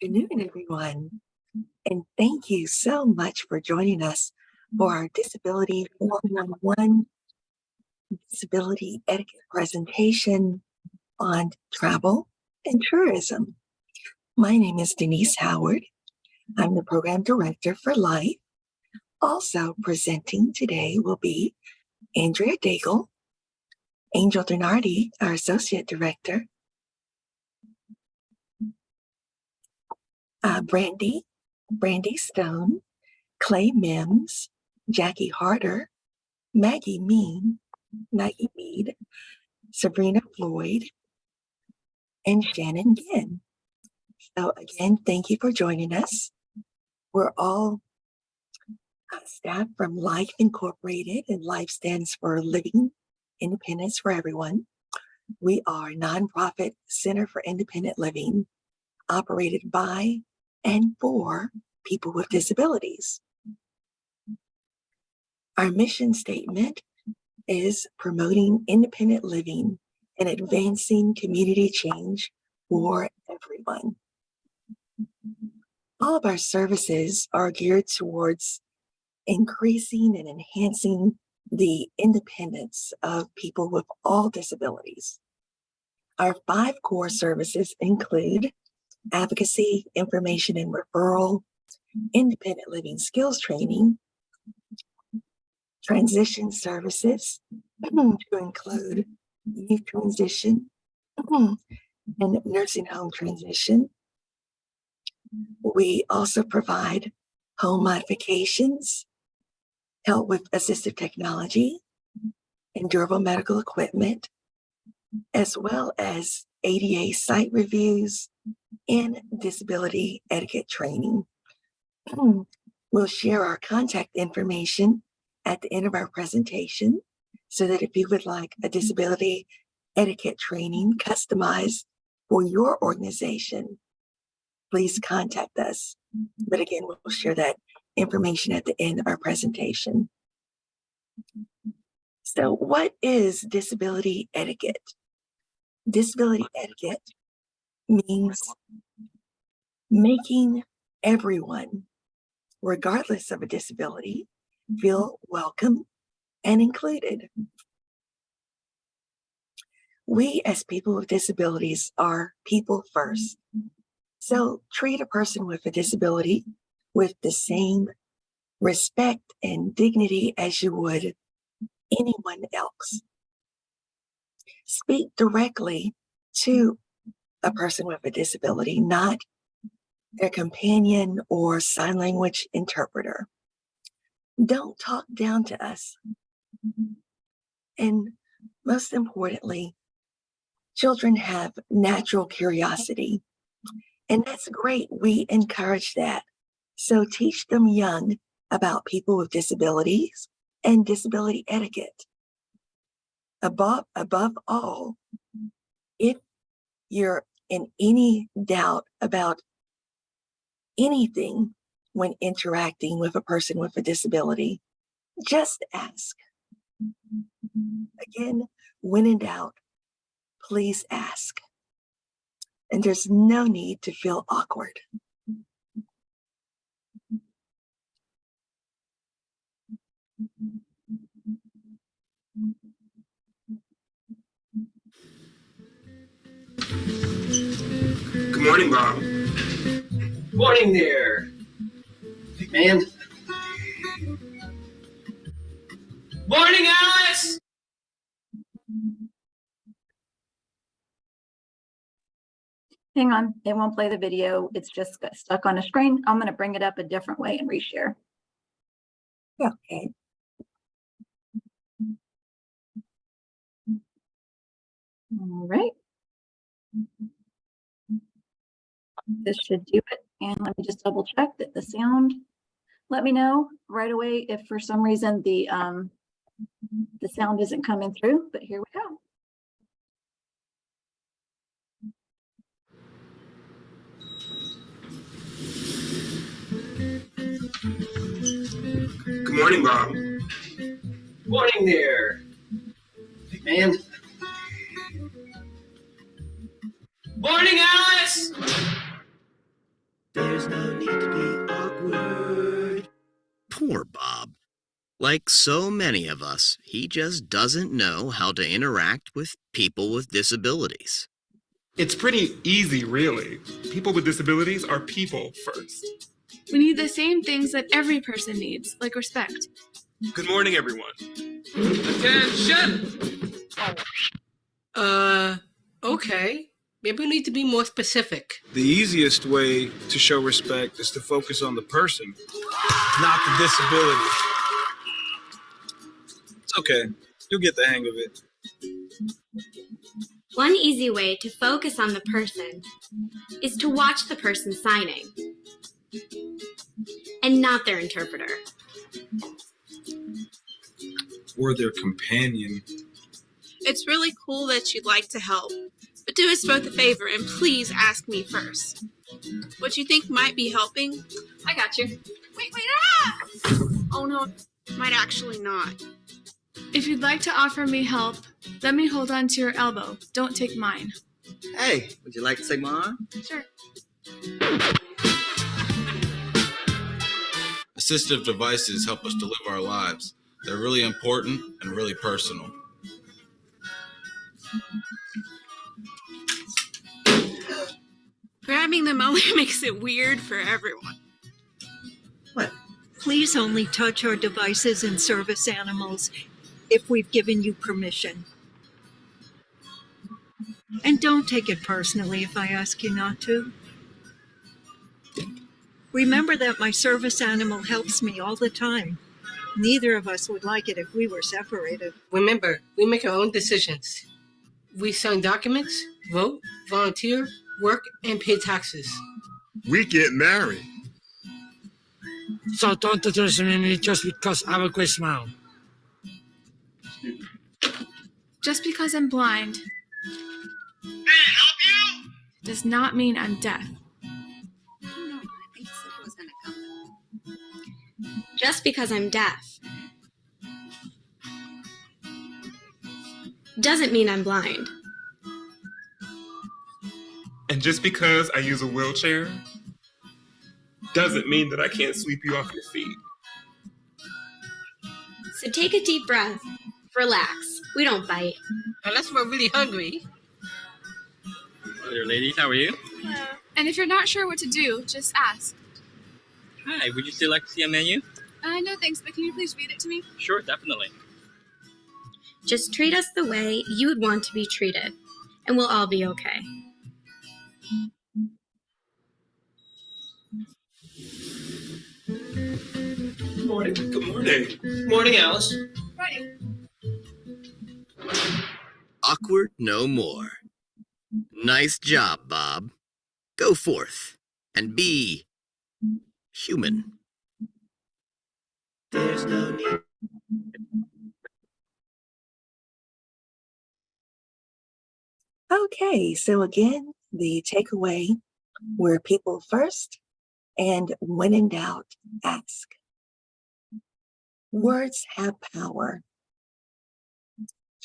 Afternoon, everyone, and thank you so much for joining us for our Disability 411 Disability Etiquette presentation on travel and tourism. My name is Denise Howard. I'm the Program Director for Life. Also presenting today will be Andrea Daigle, Angel Donardi, our Associate Director, Brandy Stone, Clay Mims, Jackie Harder, Maggie Mead, Sabrina Floyd, and Shannon Ginn. So again, thank you for joining us. We're all staff from Life Incorporated, and Life stands for Living Independence for Everyone. We are a nonprofit center for independent living operated by and for people with disabilities. Our mission statement is promoting independent living and advancing community change for everyone. All of our services are geared towards increasing and enhancing the independence of people with all disabilities. Our 5 core services include advocacy, information and referral, independent living skills training, transition services to include youth transition and nursing home transition. We also provide home modifications, help with assistive technology and durable medical equipment, as well as ADA site reviews and disability etiquette training. We'll share our contact information at the end of our presentation so that if you would like a disability etiquette training customized for your organization, please contact us. But again, we'll share that information at the end of our presentation. So what is disability etiquette? Disability etiquette means making everyone, regardless of a disability, feel welcome and included. We as people with disabilities are people first. So treat a person with a disability with the same respect and dignity as you would anyone else. Speak directly to a person with a disability, not their companion or sign language interpreter. Don't talk down to us. And most importantly, children have natural curiosity, and that's great. We encourage that. So teach them young about people with disabilities and disability etiquette. Above all, if you're in any doubt about anything when interacting with a person with a disability, just ask. Again, when in doubt, please ask. And there's no need to feel awkward. Good morning, Mom. Morning there, man. Morning, Alice! Hang on, it won't play the video. It's just got stuck on a screen. I'm going to bring it up a different way and reshare. Okay. All right. This should do it. And let me just double check that the sound, let me know right away if for some reason the sound isn't coming through, but here we go. Good morning, Mom. Morning there, man. Morning, Alice! to be awkward. Poor Bob. Like so many of us, he just doesn't know how to interact with people with disabilities. It's pretty easy, really. People with disabilities are people first. We need the same things that every person needs, like respect. Good morning, everyone. Attention! Okay. Maybe we need to be more specific. The easiest way to show respect is to focus on the person, not the disability. It's okay. You'll get the hang of it. One easy way to focus on the person is to watch the person signing and not their interpreter. Or their companion. It's really cool that you'd like to help, but do us both a favor and please ask me first. What you think might be helping? I got you. Wait, Oh no, might actually not. If you'd like to offer me help, let me hold on to your elbow. Don't take mine. Hey, would you like to take my arm? Sure. Assistive devices help us to live our lives. They're really important and really personal. Grabbing them only makes it weird for everyone. What? Please only touch our devices and service animals if we've given you permission. And don't take it personally if I ask you not to. Remember that my service animal helps me all the time. Neither of us would like it if we were separated. Remember, we make our own decisions. We sign documents, vote, volunteer, work, and pay taxes. We get married. So don't judge me just because I have a great smile. Just because I'm blind does not mean I'm deaf. Just because I'm deaf doesn't mean I'm blind. And just because I use a wheelchair doesn't mean that I can't sweep you off your feet. So take a deep breath, relax. We don't bite. Unless we're really hungry. Hello there, ladies. How are you? Hello. And if you're not sure what to do, just ask. Hi, would you still like to see a menu? No thanks, but can you please read it to me? Sure, definitely. Just treat us the way you would want to be treated, and we'll all be okay. Good morning. Good morning. Morning, Alice. Morning. Awkward no more. Nice job, Bob. Go forth and be human. There's no need. Okay, so again, the takeaway were people first, and when in doubt, ask. Words have power.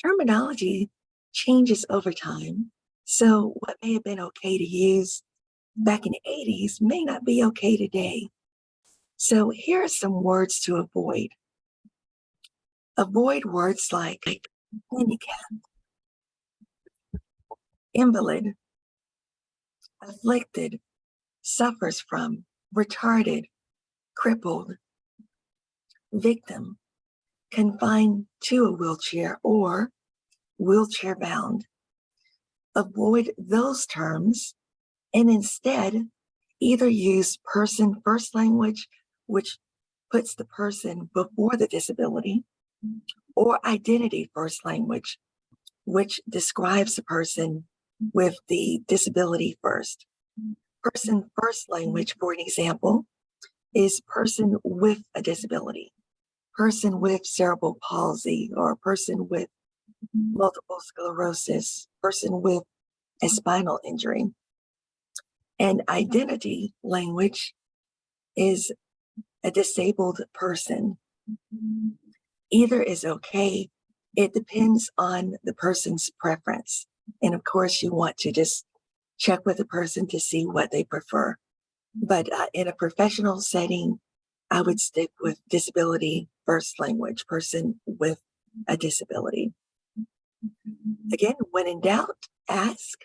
Terminology changes over time, so what may have been okay to use back in the 80s may not be okay today. So here are some words to avoid. Avoid words like handicap, invalid, afflicted, suffers from, retarded, crippled, victim, confined to a wheelchair, or wheelchair bound. Avoid those terms and instead either use person first language, which puts the person before the disability, or identity first language, which describes the person with the disability first. Person first language, for an example, is person with a disability, person with cerebral palsy, or person with multiple sclerosis, person with a spinal injury. And identity language is a disabled person. Either is okay. It depends on the person's preference. And of course, you want to just check with the person to see what they prefer. But in a professional setting, I would stick with disability first language, person with a disability. Again, when in doubt, ask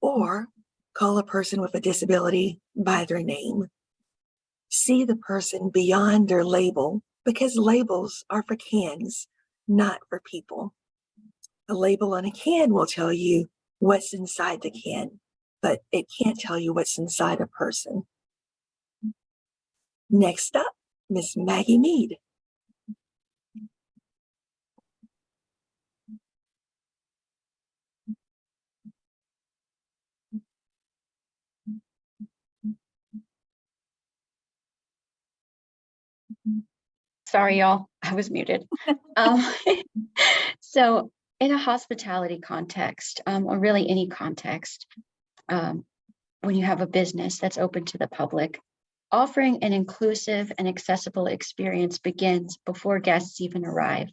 or call a person with a disability by their name. See the person beyond their label, because labels are for cans, not for people. A label on a can will tell you what's inside the can, but it can't tell you what's inside a person. Next up, Miss Maggie Mead. Sorry, y'all, I was muted. Um, so in a hospitality context, or really any context, when you have a business that's open to the public, offering an inclusive and accessible experience begins before guests even arrive.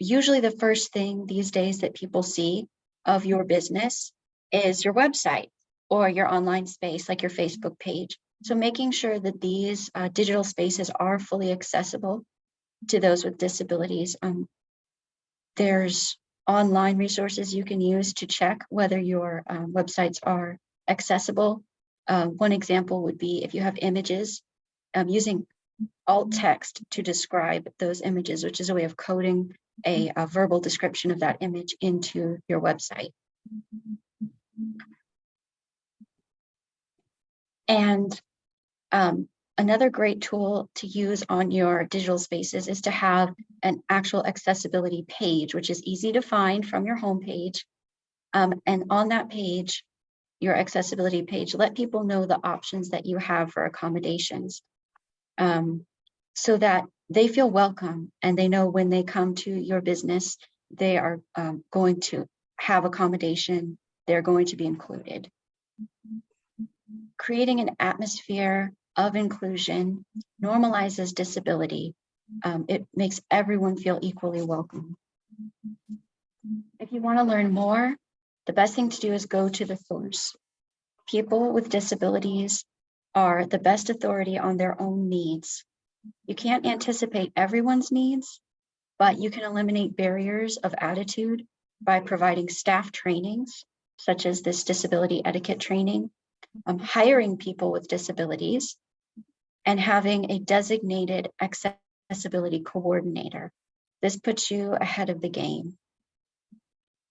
Usually the first thing these days that people see of your business is your website or your online space, like your Facebook page. So making sure that these digital spaces are fully accessible to those with disabilities. There's online resources you can use to check whether your websites are accessible. One example would be if you have images, using alt text to describe those images, which is a way of coding a verbal description of that image into your website. And another great tool to use on your digital spaces is to have an actual accessibility page, which is easy to find from your homepage. And on that page, your accessibility page, let people know the options that you have for accommodations, so that they feel welcome and they know when they come to your business, they are going to have accommodation, they're going to be included. Creating an atmosphere of inclusion normalizes disability. It makes everyone feel equally welcome. If you want to learn more, the best thing to do is go to the source. People with disabilities are the best authority on their own needs. You can't anticipate everyone's needs, but you can eliminate barriers of attitude by providing staff trainings, such as this disability etiquette training, hiring people with disabilities, and having a designated accessibility coordinator. This puts you ahead of the game.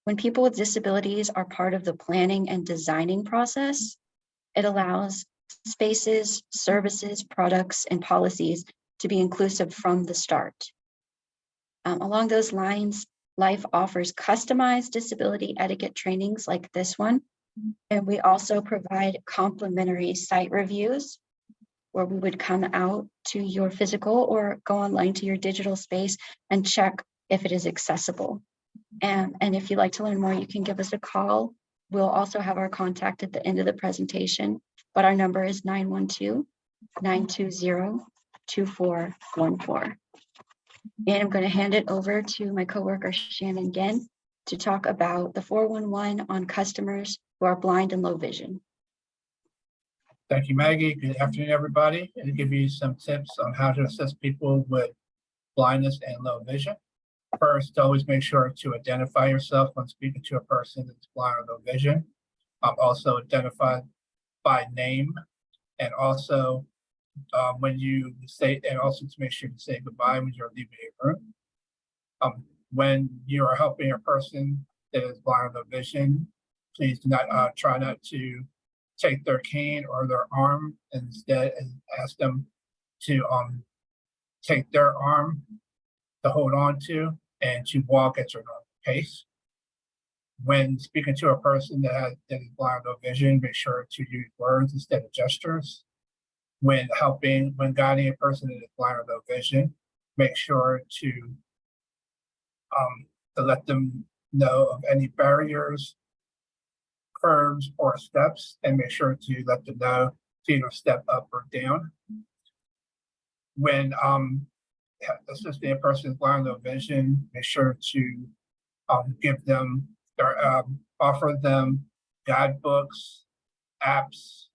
When people with disabilities are part of the planning and designing process, it allows spaces, services, products, and policies to be inclusive from the start. Along those lines, Life offers customized disability etiquette trainings like this one. And we also provide complimentary site reviews where we would come out to your physical or go online to your digital space and check if it is accessible. And if you'd like to learn more, you can give us a call. We'll also have our contact at the end of the presentation, but our number is 912-920-2414. And I'm going to hand it over to my coworker, Shannon Ginn, to talk about the 411 on customers who are blind and low vision. Thank you, Maggie. Good afternoon, everybody. And to give you some tips on how to assist people with blindness and low vision. First, always make sure to identify yourself when speaking to a person that's blind or low vision. Also identify by name, and also when you say, and also to make sure to say goodbye when you're leaving a room. When you are helping a person that is blind or low vision, please do not try not to take their cane or their arm, and instead ask them to take their arm to hold on to and to walk at your normal pace. When speaking to a person that is blind or low vision, make sure to use words instead of gestures. When guiding a person that is blind or low vision, make sure to let them know of any barriers, curves, or steps, and make sure to let them know to either step up or down. When assisting a person with blind or low vision, make sure to give them or offer them guidebooks, apps,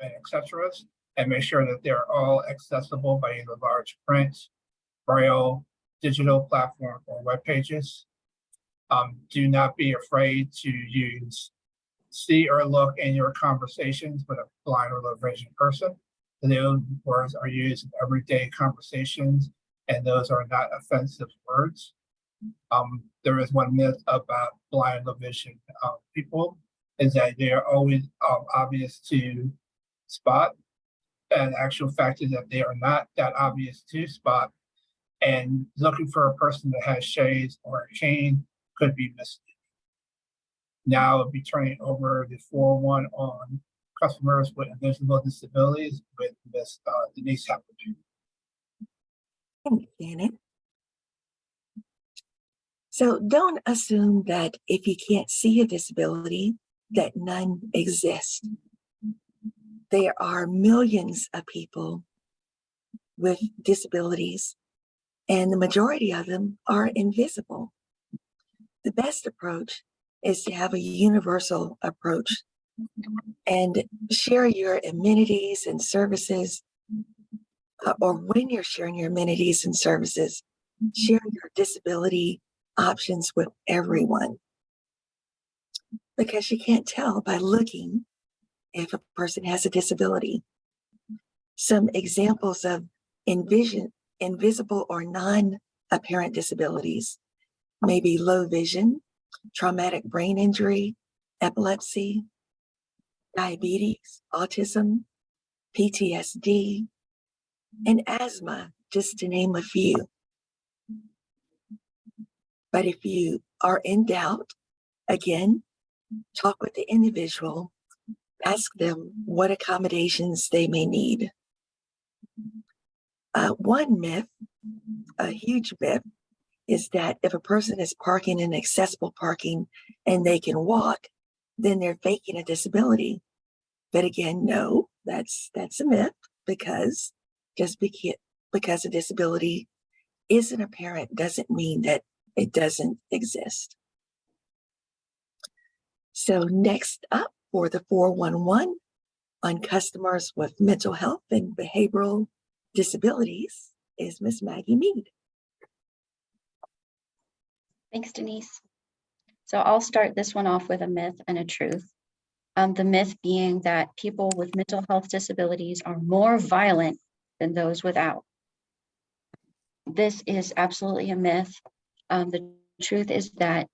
and etc. And make sure that they're all accessible by either large print, braille, digital platform, or web pages. Do not be afraid to use see or look in your conversations with a blind or low vision person. Those words are used in everyday conversations, and those are not offensive words. There is one myth about blind low vision people is that they are always obvious to spot. And actual fact is that they are not that obvious to spot. And looking for a person that has shades or a cane could be misleading. Now I'll be turning over the 401 on customers with invisible disabilities with Ms. Denise Appleton. Thank you, Janet. So don't assume that if you can't see a disability, that none exist. There are millions of people with disabilities, and the majority of them are invisible. The best approach is to have a universal approach and share your amenities and services, or when you're sharing your amenities and services, share your disability options with everyone. Because you can't tell by looking if a person has a disability. Some examples of invisible or non-apparent disabilities may be low vision, traumatic brain injury, epilepsy, diabetes, autism, PTSD, and asthma, just to name a few. But if you are in doubt, again, talk with the individual, ask them what accommodations they may need. One myth, a huge myth, is that if a person is parking in accessible parking and they can walk, then they're faking a disability. But again, no, that's a myth, because just because a disability isn't apparent doesn't mean that it doesn't exist. So next up for the 411 on customers with mental health and behavioral disabilities is Ms. Maggie Mead. Thanks, Denise. So I'll start this one off with a myth and a truth. The myth being that people with mental health disabilities are more violent than those without. This is absolutely a myth. The truth is that,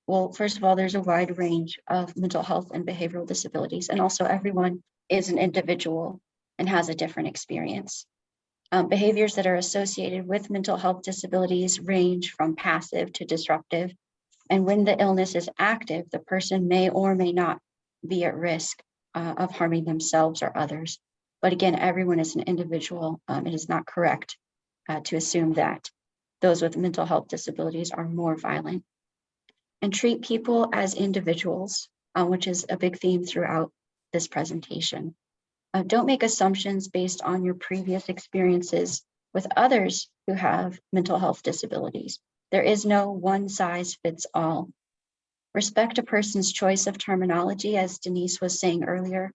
well, first of all, there's a wide range of mental health and behavioral disabilities, and also everyone is an individual and has a different experience. Behaviors that are associated with mental health disabilities range from passive to disruptive. And when the illness is active, the person may or may not be at risk of harming themselves or others. But again, everyone is an individual. It is not correct to assume that those with mental health disabilities are more violent. And treat people as individuals, which is a big theme throughout this presentation. Don't make assumptions based on your previous experiences with others who have mental health disabilities. There is no one size fits all. Respect a person's choice of terminology, as Denise was saying earlier.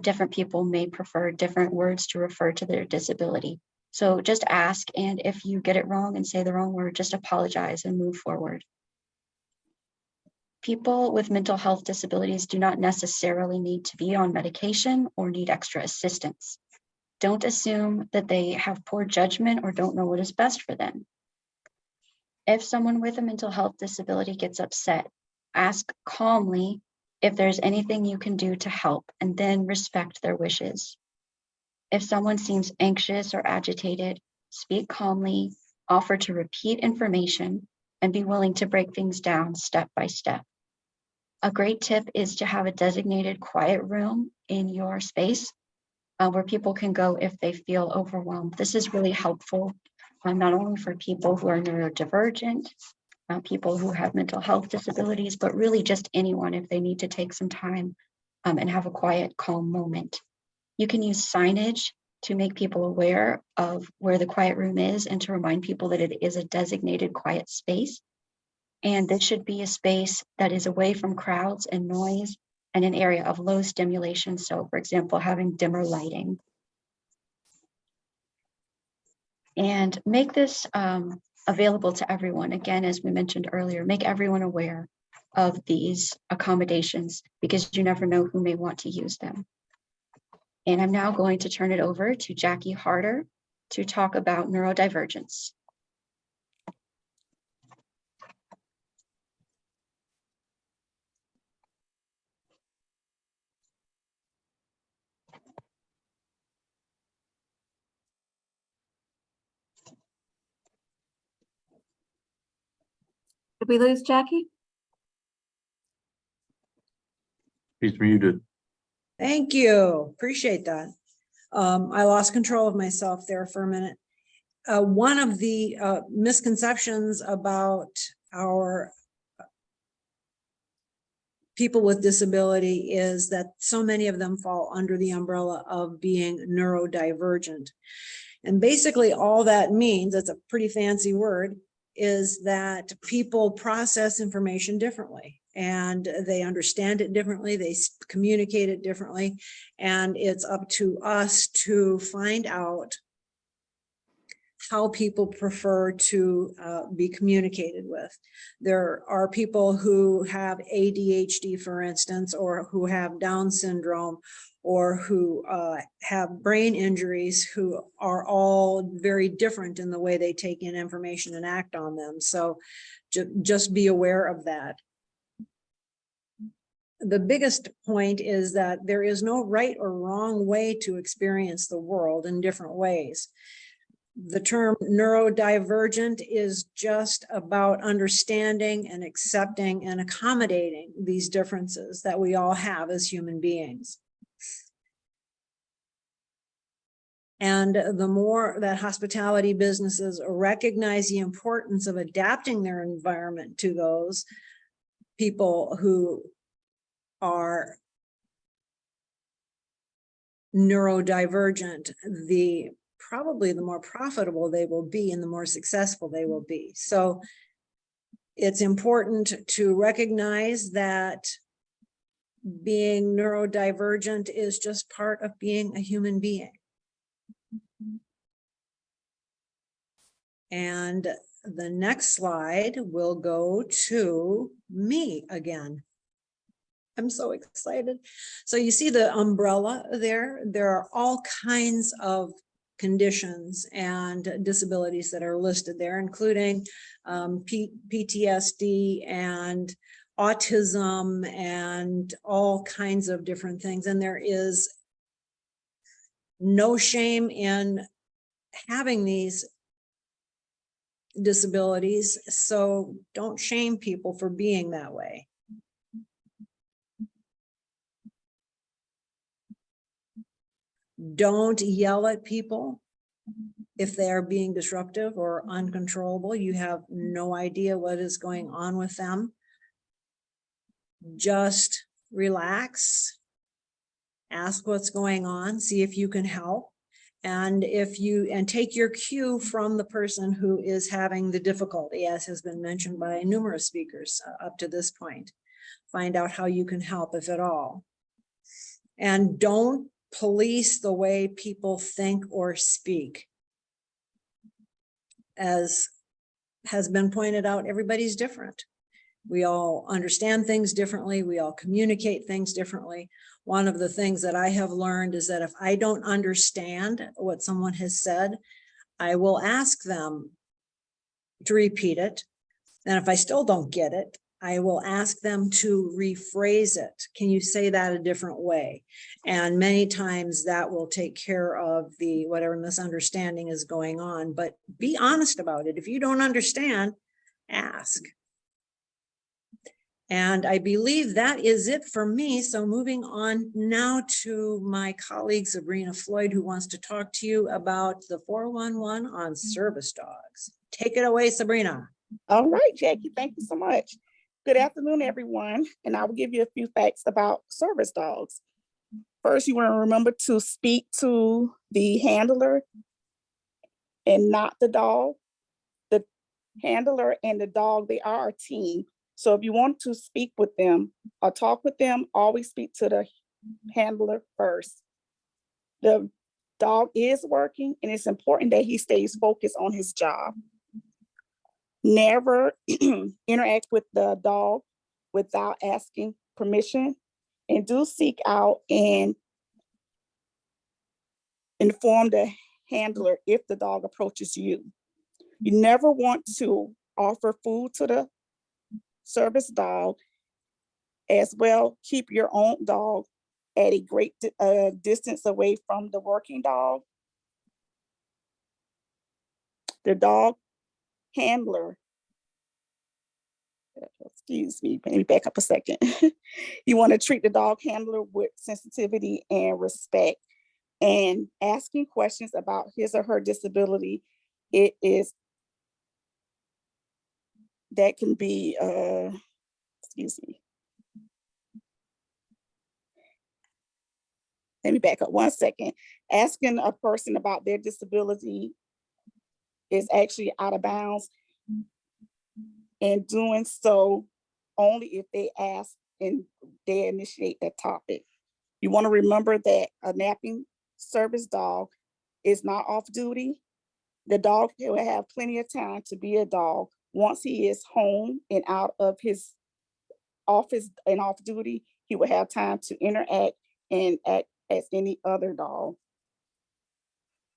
Different people may prefer different words to refer to their disability. So just ask, and if you get it wrong and say the wrong word, just apologize and move forward. People with mental health disabilities do not necessarily need to be on medication or need extra assistance. Don't assume that they have poor judgment or don't know what is best for them. If someone with a mental health disability gets upset, ask calmly if there's anything you can do to help, and then respect their wishes. If someone seems anxious or agitated, speak calmly, offer to repeat information, and be willing to break things down step by step. A great tip is to have a designated quiet room in your space where people can go if they feel overwhelmed. This is really helpful, not only for people who are neurodivergent, people who have mental health disabilities, but really just anyone if they need to take some time and have a quiet, calm moment. You can use signage to make people aware of where the quiet room is and to remind people that it is a designated quiet space. And this should be a space that is away from crowds and noise and an area of low stimulation. So for example, having dimmer lighting. And make this available to everyone. Again, as we mentioned earlier, make everyone aware of these accommodations because you never know who may want to use them. And I'm now going to turn it over to Jackie Harder to talk about neurodivergence. Did we lose Jackie? He's muted. Thank you. Appreciate that. I lost control of myself there for a minute. One of the misconceptions about our people with disability is that so many of them fall under the umbrella of being neurodivergent. And basically all that means, it's a pretty fancy word, is that people process information differently and they understand it differently, they communicate it differently, and it's up to us to find out how people prefer to be communicated with. There are people who have ADHD, for instance, or who have Down syndrome, or who have brain injuries, who are all very different in the way they take in information and act on them. So just be aware of that. The biggest point is that there is no right or wrong way to experience the world in different ways. The term neurodivergent is just about understanding and accepting and accommodating these differences that we all have as human beings. And the more that hospitality businesses recognize the importance of adapting their environment to those people who are neurodivergent, probably the more profitable they will be and the more successful they will be. So it's important to recognize that being neurodivergent is just part of being a human being. And the next slide will go to me again. I'm so excited. So you see the umbrella there. There are all kinds of conditions and disabilities that are listed there, including PTSD and autism and all kinds of different things. And there is no shame in having these disabilities, so don't shame people for being that way. Don't yell at people if they are being disruptive or uncontrollable. You have no idea what is going on with them. Just relax, ask what's going on, see if you can help. And take your cue from the person who is having the difficulty, as has been mentioned by numerous speakers up to this point. Find out how you can help, if at all. And don't police the way people think or speak. As has been pointed out, everybody's different. We all understand things differently. We all communicate things differently. One of the things that I have learned is that if I don't understand what someone has said, I will ask them to repeat it. And if I still don't get it, I will ask them to rephrase it. Can you say that a different way? And many times that will take care of the whatever misunderstanding is going on. But be honest about it. If you don't understand, ask. And I believe that is it for me. So moving on now to my colleague, Sabrina Floyd, who wants to talk to you about the 411 on service dogs. Take it away, Sabrina. All right, Jackie, thank you so much. Good afternoon, everyone. And I will give you a few facts about service dogs. First, you want to remember to speak to the handler and not the dog. The handler and the dog, they are a team. So if you want to speak with them or talk with them, always speak to the handler first. The dog is working, and it's important that he stays focused on his job. Never interact with the dog without asking permission, and do seek out and inform the handler if the dog approaches you. You never want to offer food to the service dog. As well, keep your own dog at a great distance away from the working dog. The dog handler, excuse me, let me back up a second. You want to treat the dog handler with sensitivity and respect, and asking questions about his or her disability. That can be, excuse me. Let me back up 1 second. Asking a person about their disability is actually out of bounds, and doing so only if they ask and they initiate that topic. You want to remember that a napping service dog is not off duty. The dog will have plenty of time to be a dog once he is home and out of his office and off duty. He will have time to interact and act as any other dog.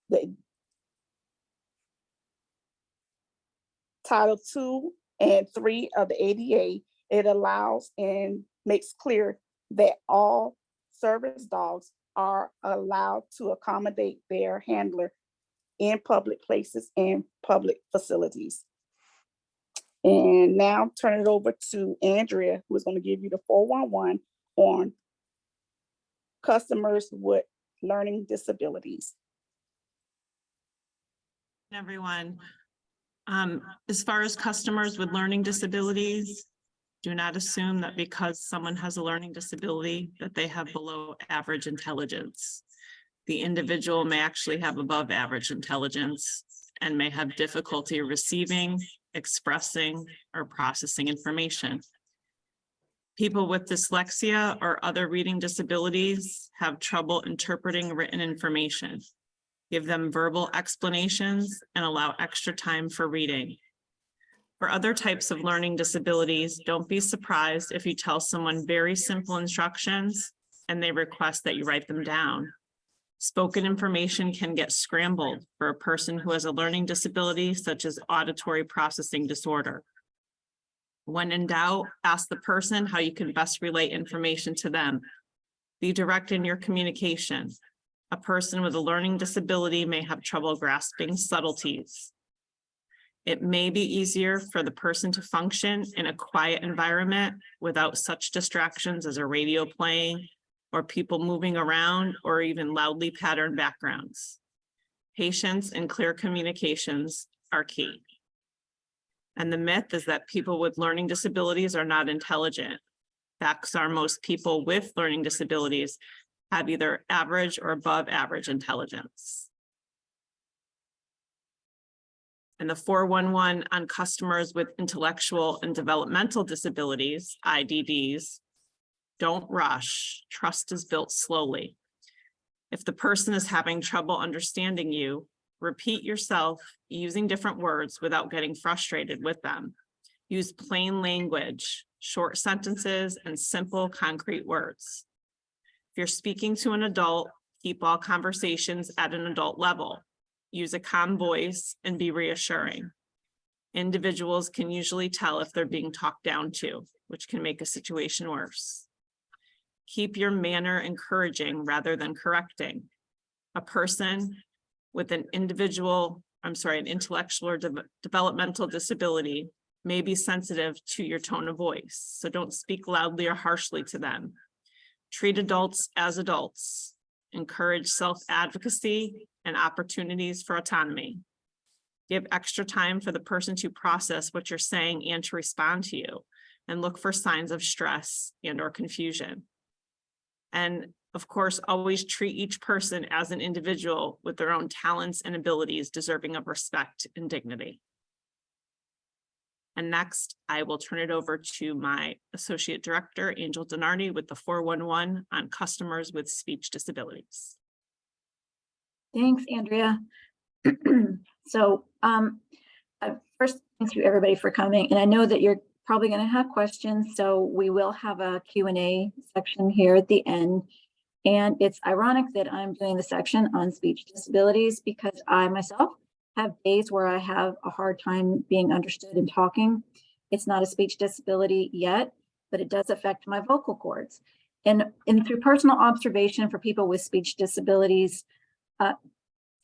The Title 2 and 3 of the ADA, it allows and makes clear that all service dogs are allowed to accommodate their handler in public places and public facilities. And now turn it over to Andrea, who is going to give you the 411 on customers with learning disabilities. Everyone, as far as customers with learning disabilities, do not assume that because someone has a learning disability that they have below average intelligence. The individual may actually have above average intelligence and may have difficulty receiving, expressing, or processing information. People with dyslexia or other reading disabilities have trouble interpreting written information. Give them verbal explanations and allow extra time for reading. For other types of learning disabilities, don't be surprised if you tell someone very simple instructions and they request that you write them down. Spoken information can get scrambled for a person who has a learning disability such as auditory processing disorder. When in doubt, ask the person how you can best relate information to them. Be direct in your communication. A person with a learning disability may have trouble grasping subtleties. It may be easier for the person to function in a quiet environment without such distractions as a radio playing or people moving around or even loudly patterned backgrounds. Patience and clear communications are key. And the myth is that people with learning disabilities are not intelligent. Facts are most people with learning disabilities have either average or above average intelligence. And the 411 on customers with intellectual and developmental disabilities, IDDs, don't rush. Trust is built slowly. If the person is having trouble understanding you, repeat yourself using different words without getting frustrated with them. Use plain language, short sentences, and simple, concrete words. If you're speaking to an adult, keep all conversations at an adult level. Use a calm voice and be reassuring. Individuals can usually tell if they're being talked down to, which can make a situation worse. Keep your manner encouraging rather than correcting. A person with an intellectual or developmental disability may be sensitive to your tone of voice, so don't speak loudly or harshly to them. Treat adults as adults. Encourage self-advocacy and opportunities for autonomy. Give extra time for the person to process what you're saying and to respond to you, and look for signs of stress and/or confusion. And of course, always treat each person as an individual with their own talents and abilities deserving of respect and dignity. And And next, I will turn it over to my Associate Director, Angel Donardi, with the 411 on customers with speech disabilities. Thanks, Andrea. So first, thank you everybody for coming. And I know that you're probably going to have questions, so we will have a Q&A section here at the end. And it's ironic that I'm doing the section on speech disabilities because I myself have days where I have a hard time being understood and talking. It's not a speech disability yet, but it does affect my vocal cords. And through personal observation for people with speech disabilities,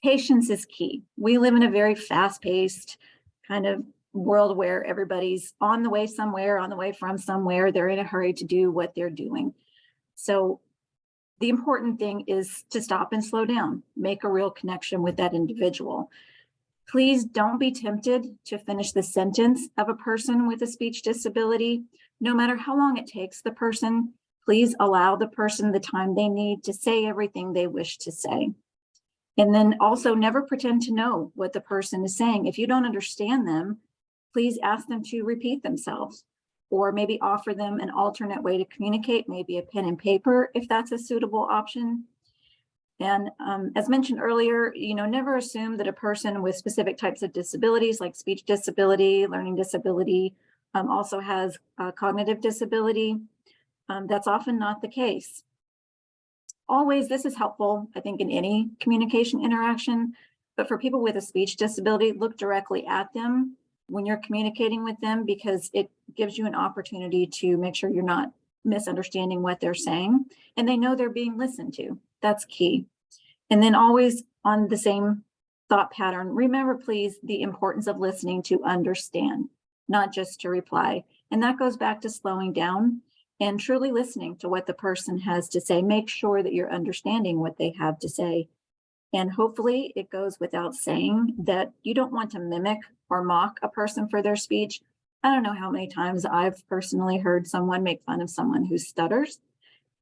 patience is key. We live in a very fast-paced kind of world where everybody's on the way somewhere, on the way from somewhere. They're in a hurry to do what they're doing. So the important thing is to stop and slow down, make a real connection with that individual. Please don't be tempted to finish the sentence of a person with a speech disability. No matter how long it takes the person, please allow the person the time they need to say everything they wish to say. And then also never pretend to know what the person is saying. If you don't understand them, please ask them to repeat themselves, or maybe offer them an alternate way to communicate, maybe a pen and paper, if that's a suitable option. And as mentioned earlier, never assume that a person with specific types of disabilities like speech disability, learning disability, also has a cognitive disability. That's often not the case. Always, this is helpful, I think, in any communication interaction, but for people with a speech disability, look directly at them when you're communicating with them, because it gives you an opportunity to make sure you're not misunderstanding what they're saying, and they know they're being listened to. That's key. And then always on the same thought pattern, remember, please, the importance of listening to understand, not just to reply. And that goes back to slowing down and truly listening to what the person has to say. Make sure that you're understanding what they have to say. And hopefully it goes without saying that you don't want to mimic or mock a person for their speech. I don't know how many times I've personally heard someone make fun of someone who stutters.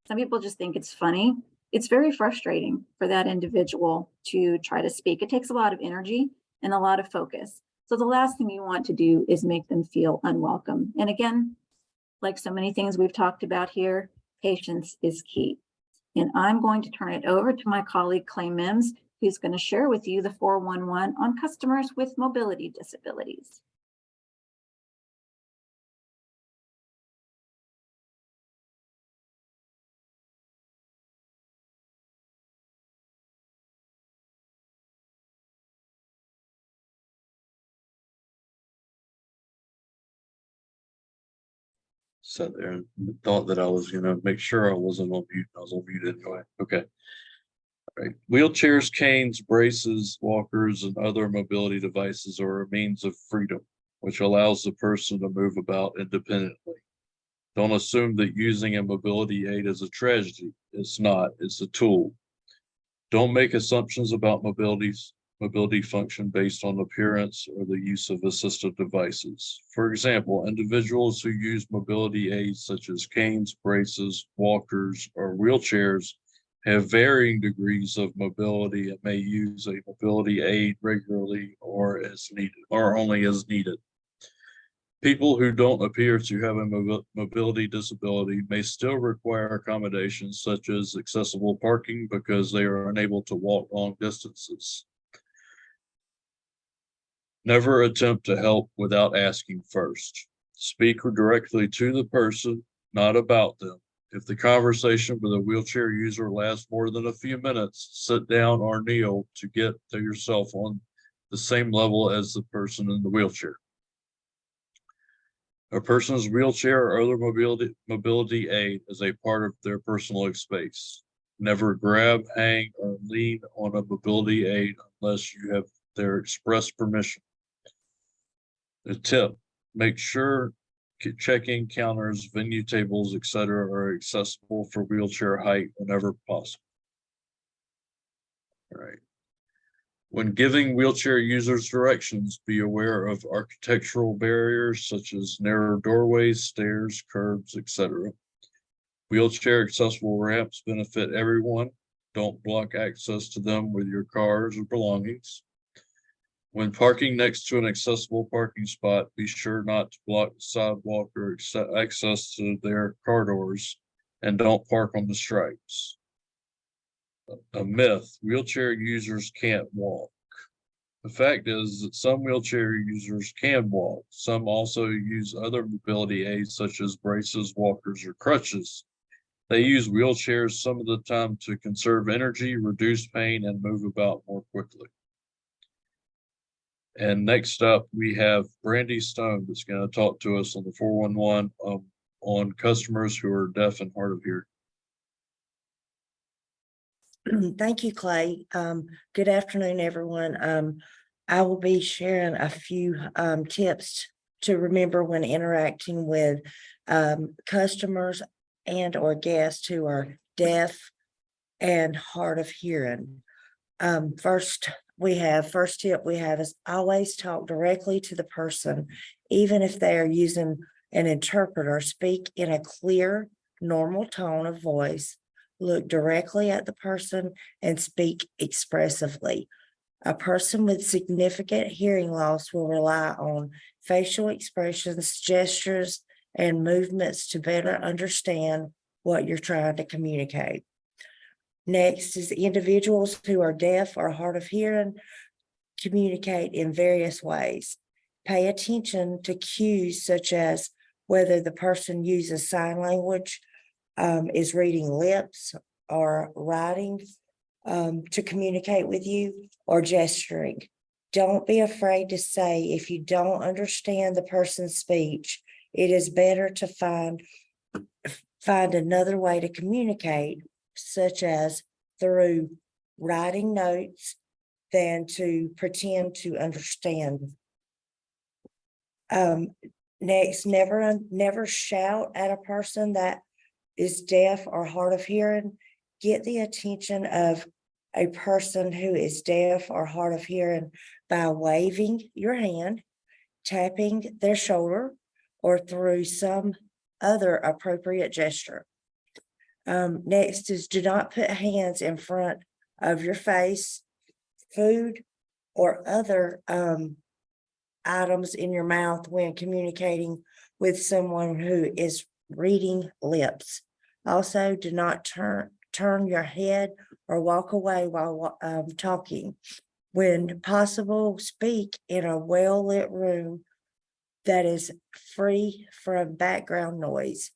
Some people just think it's funny. It's very frustrating for that individual to try to speak. It takes a lot of energy and a lot of focus. So the last thing you want to do is make them feel unwelcome. And again, like so many things we've talked about here, patience is key. And I'm going to turn it over to my colleague, Clay Mims, who's going to share with you the 411 on customers with mobility disabilities. Sat there and thought that I was going to make sure I wasn't on mute. I was on mute anyway. Okay. All right. Wheelchairs, canes, braces, walkers, and other mobility devices are a means of freedom, which allows the person to move about independently. Don't assume that using a mobility aid is a tragedy. It's not. It's a tool. Don't make assumptions about mobility function based on appearance or the use of assistive devices. For example, individuals who use mobility aids such as canes, braces, walkers, or wheelchairs have varying degrees of mobility and may use a mobility aid regularly or as needed, or only as needed. People who don't appear to have a mobility disability may still require accommodations such as accessible parking because they are unable to walk long distances. Never attempt to help without asking first. Speak directly to the person, not about them. If the conversation with a wheelchair user lasts more than a few minutes, sit down or kneel to get to yourself on the same level as the person in the wheelchair. A person's wheelchair or other mobility aid is a part of their personal space. Never grab, hang, or lean on a mobility aid unless you have their express permission. A tip, make sure check-in counters, venue tables, etc. are accessible for wheelchair height whenever possible. All right. When giving wheelchair users directions, be aware of architectural barriers such as narrow doorways, stairs, curbs, etc. Wheelchair accessible ramps benefit everyone. Don't block access to them with your cars or belongings. When parking next to an accessible parking spot, be sure not to block the sidewalk or access to their car doors, and don't park on the stripes. A myth, wheelchair users can't walk. The fact is that some wheelchair users can walk. Some also use other mobility aids such as braces, walkers, or crutches. They use wheelchairs some of the time to conserve energy, reduce pain, and move about more quickly. And next up, we have Brandy Stone that's going to talk to us on the 411 on customers who are deaf and hard of hearing. Thank you, Clay. Good afternoon, everyone. I will be sharing a few tips to remember when interacting with customers and or guests who are deaf and hard of hearing. First tip we have is always talk directly to the person, even if they are using an interpreter. Speak in a clear, normal tone of voice. Look directly at the person and speak expressively. A person with significant hearing loss will rely on facial expressions, gestures, and movements to better understand what you're trying to communicate. Next is individuals who are deaf or hard of hearing communicate in various ways. Pay attention to cues such as whether the person uses sign language, is reading lips, or writing to communicate with you, or gesturing. Don't be afraid to say if you don't understand the person's speech. It is better to find another way to communicate, such as through writing notes, than to pretend to understand. Next, never shout at a person that is deaf or hard of hearing. Get the attention of a person who is deaf or hard of hearing by waving your hand, tapping their shoulder, or through some other appropriate gesture. Next is do not put hands in front of your face, food, or other items in your mouth when communicating with someone who is reading lips. Also, do not turn your head or walk away while talking. When possible, speak in a well-lit room that is free from background noise.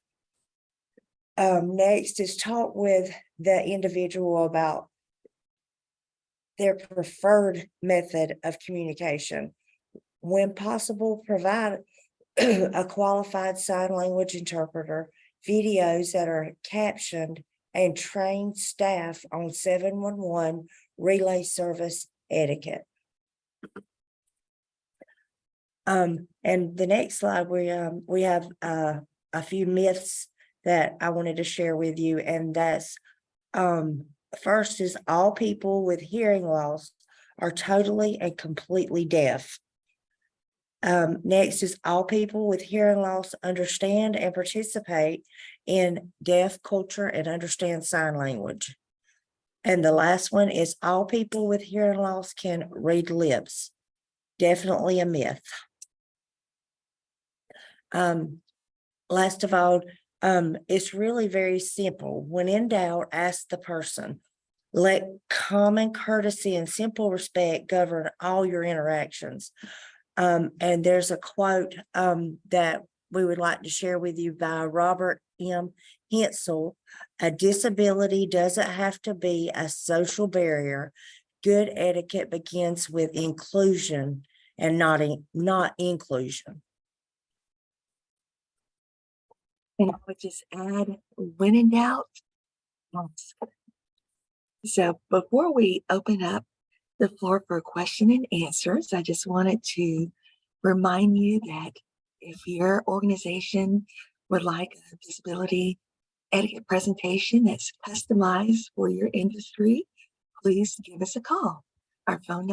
Next is talk with the individual about their preferred method of communication. When possible, provide a qualified sign language interpreter, videos that are captioned, and train staff on 711 relay service etiquette. And the next slide, we have a few myths that I wanted to share with you, and that's first is all people with hearing loss are totally and completely deaf. Next is all people with hearing loss understand and participate in deaf culture and understand sign language. And the last one is all people with hearing loss can read lips. Definitely a myth. Last of all, it's really very simple. When in doubt, ask the person. Let common courtesy and simple respect govern all your interactions. And there's a quote that we would like to share with you by Robert M. Hensel. A disability doesn't have to be a social barrier. Good etiquette begins with inclusion and not inclusion. And I would just add, when in doubt, ask. So before we open up the floor for question and answers, I just wanted to remind you that if your organization would like a disability etiquette presentation that's customized for your industry, please give us a call. Our phone number